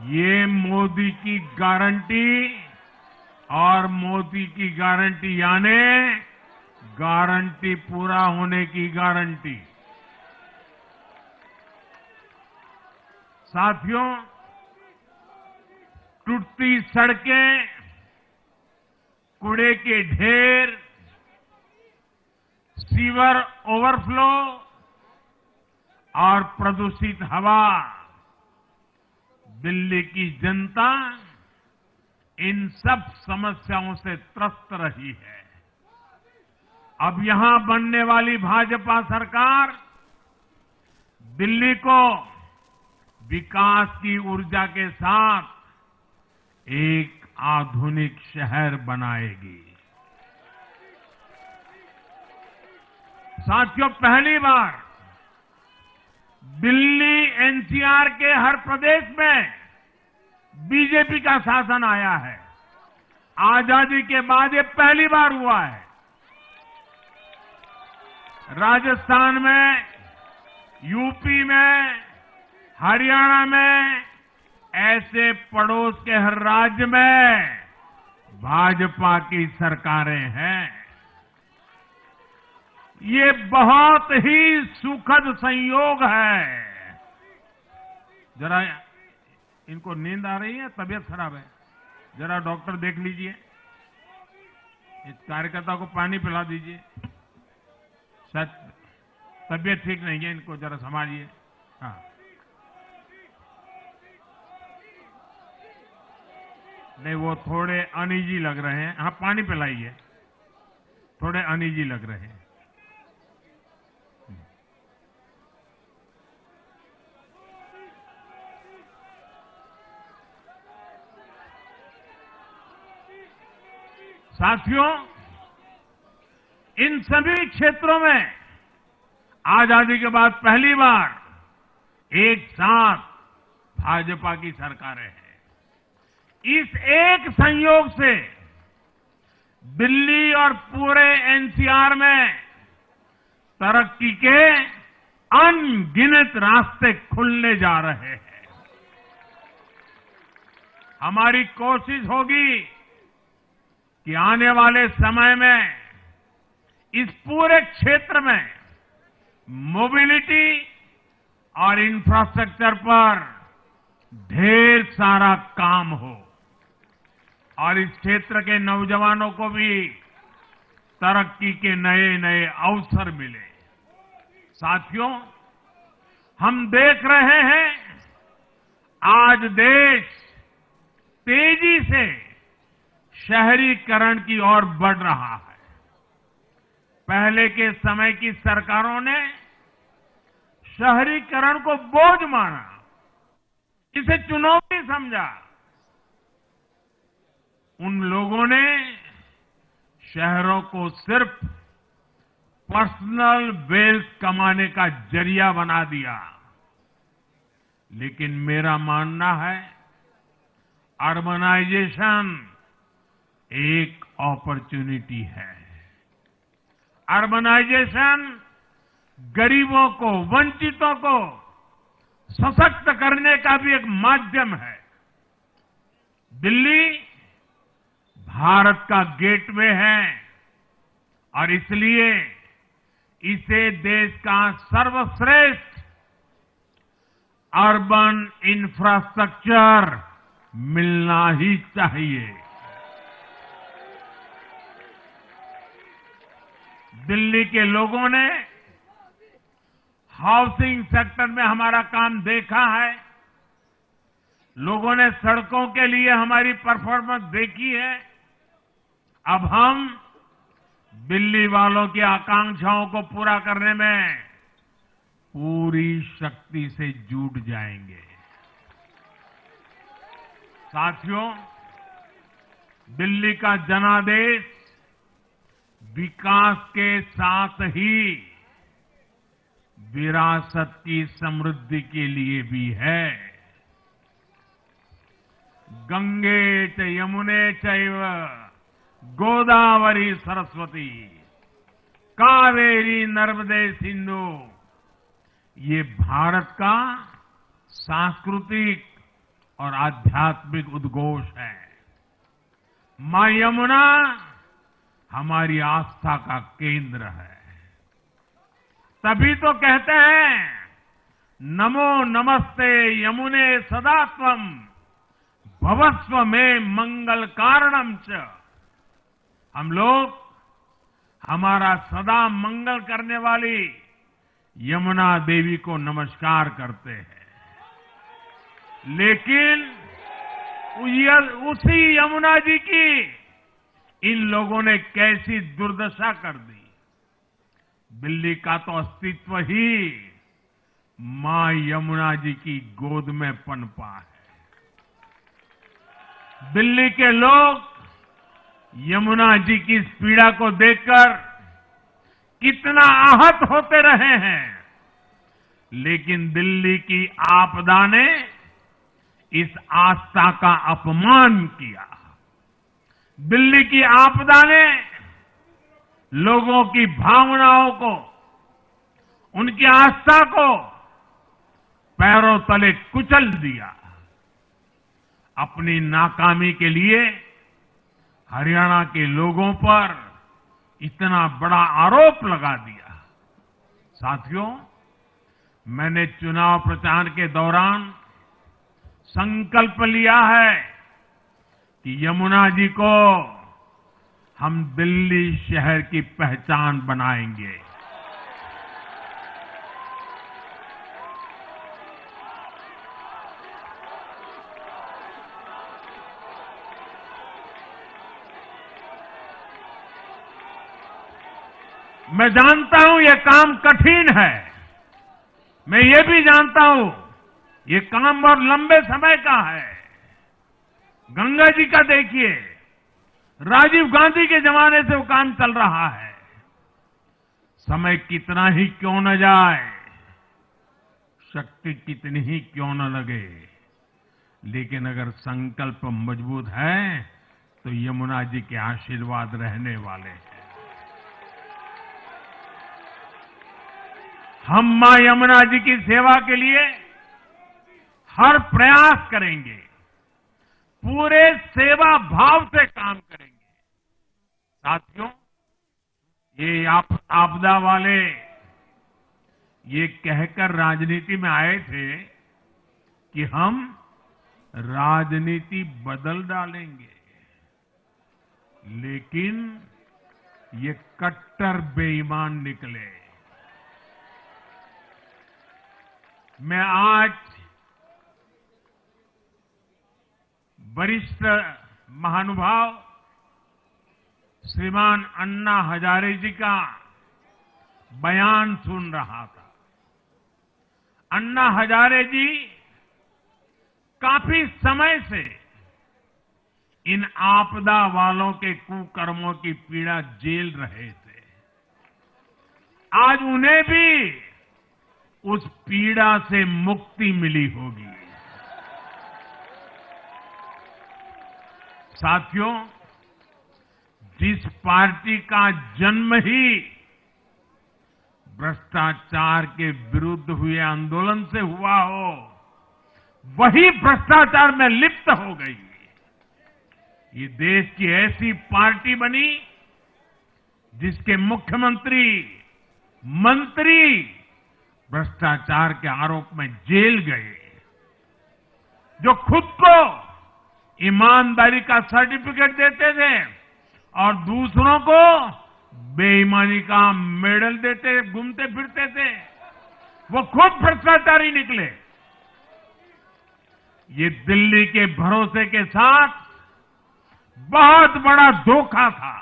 ये मोदी की गारंटी और मोदी की गारंटी यानी गारंटी पूरा होने की गारंटी। साथियों, टूटती सड़कें, कूड़े के ढेर, सीवर ओवरफ्लो और प्रदूषित हवा, दिल्ली की जनता इन सब समस्याओं से त्रस्त रही है। अब यहां बनने वाली भाजपा सरकार दिल्ली को विकास की ऊर्जा के साथ एक आधुनिक शहर बनाएगी। साथियों, पहली बार दिल्ली एनसीआर के हर प्रदेश में बीजेपी का शासन आया है। आजादी के बाद ये पहली बार हुआ है। राजस्थान में, यूपी में, हरियाणा में, ऐसे पड़ोस के हर राज्य में भाजपा की सरकारें हैं। ये बहुत ही सुखद संयोग है। जरा इनको नींद आ रही है, तबीयत खराब है, जरा डॉक्टर देख लीजिए। इस कार्यकर्ता को पानी पिला दीजिए, शायद तबीयत ठीक नहीं है, इनको जरा संभालिए। हाँ, नहीं, वो थोड़े अनईजी लग रहे हैं। हाँ, पानी पिलाइए, थोड़े अनईजी लग रहे हैं। साथियों, इन सभी क्षेत्रों में आजादी के बाद पहली बार एक साथ भाजपा की सरकारें हैं। इस एक संयोग से दिल्ली और पूरे एनसीआर में तरक्की के अनगिनत रास्ते खुलने जा रहे हैं। हमारी कोशिश होगी कि आने वाले समय में इस पूरे क्षेत्र में मोबिलिटी और इंफ्रास्ट्रक्चर पर ढेर सारा काम हो और इस क्षेत्र के नौजवानों को भी तरक्की के नए नए अवसर मिले। साथियों, हम देख रहे हैं आज देश तेजी से शहरीकरण की ओर बढ़ रहा है। पहले के समय की सरकारों ने शहरीकरण को बोझ माना, इसे चुनौती समझा। उन लोगों ने शहरों को सिर्फ पर्सनल वेल्थ कमाने का जरिया बना दिया। लेकिन मेरा मानना है, अर्बनाइजेशन एक अपॉर्चुनिटी है। अर्बनाइजेशन गरीबों को, वंचितों को सशक्त करने का भी एक माध्यम है। दिल्ली भारत का गेटवे है और इसलिए इसे देश का सर्वश्रेष्ठ अर्बन इंफ्रास्ट्रक्चर मिलना ही चाहिए। दिल्ली के लोगों ने हाउसिंग सेक्टर में हमारा काम देखा है। लोगों ने सड़कों के लिए हमारी परफॉर्मेंस देखी है। अब हम दिल्ली वालों की आकांक्षाओं को पूरा करने में पूरी शक्ति से जुट जाएंगे। साथियों, दिल्ली का जनादेश विकास के साथ ही विरासत की समृद्धि के लिए भी है। गंगे च यमुने चैव गोदावरी सरस्वती कावेरी नर्मदे सिंधु, ये भारत का सांस्कृतिक, और आध्यात्मिक उद्घोष है। मां यमुना हमारी आस्था का केंद्र है। तभी तो कहते हैं, नमो नमस्ते यमुने सदा त्वं भवस्व में मंगल कारणम च। हम लोग हमारा सदा मंगल करने वाली यमुना देवी को नमस्कार करते हैं। लेकिन उसी यमुना जी की इन लोगों ने कैसी दुर्दशा कर दी। दिल्ली का तो अस्तित्व ही मां यमुना जी की गोद में पनपा है। दिल्ली के लोग यमुना जी की इस पीड़ा को देखकर कितना आहत होते रहे हैं, लेकिन दिल्ली की आपदा ने इस आस्था का अपमान किया। दिल्ली की आपदा ने लोगों की भावनाओं को, उनकी आस्था को पैरों तले कुचल दिया। अपनी नाकामी के लिए हरियाणा के लोगों पर इतना बड़ा आरोप लगा दिया। साथियों, मैंने चुनाव प्रचार के दौरान संकल्प लिया है कि यमुना जी को हम दिल्ली शहर की पहचान बनाएंगे। मैं जानता हूं ये काम कठिन है। मैं ये भी जानता हूं ये काम बहुत लंबे समय का है। गंगा जी का देखिए, राजीव गांधी के जमाने से वो काम चल रहा है। समय कितना ही क्यों न जाए, शक्ति कितनी ही क्यों न लगे, लेकिन अगर संकल्प मजबूत है तो यमुना जी के आशीर्वाद रहने वाले हैं। हम मां यमुना जी की सेवा के लिए हर प्रयास करेंगे, पूरे सेवा भाव से काम करेंगे। साथियों, ये आपदा वाले ये कहकर राजनीति में आए थे कि हम राजनीति बदल डालेंगे, लेकिन ये कट्टर बेईमान निकले। मैं आज वरिष्ठ महानुभाव श्रीमान अन्ना हजारे जी का बयान सुन रहा था। अन्ना हजारे जी काफी समय से इन आपदा वालों के कुकर्मों की पीड़ा झेल रहे थे। आज उन्हें भी उस पीड़ा से मुक्ति मिली होगी। साथियों, जिस पार्टी का जन्म ही भ्रष्टाचार के विरुद्ध हुए आंदोलन से हुआ हो, वही भ्रष्टाचार में लिप्त हो गई। ये देश की ऐसी पार्टी बनी जिसके मुख्यमंत्री, मंत्री भ्रष्टाचार के आरोप में जेल गए, जो खुद को ईमानदारी का सर्टिफिकेट देते थे और दूसरों को बेईमानी का मेडल देते घूमते फिरते थे, वो खुद भ्रष्टाचारी निकले। ये दिल्ली के भरोसे के साथ बहुत बड़ा धोखा था।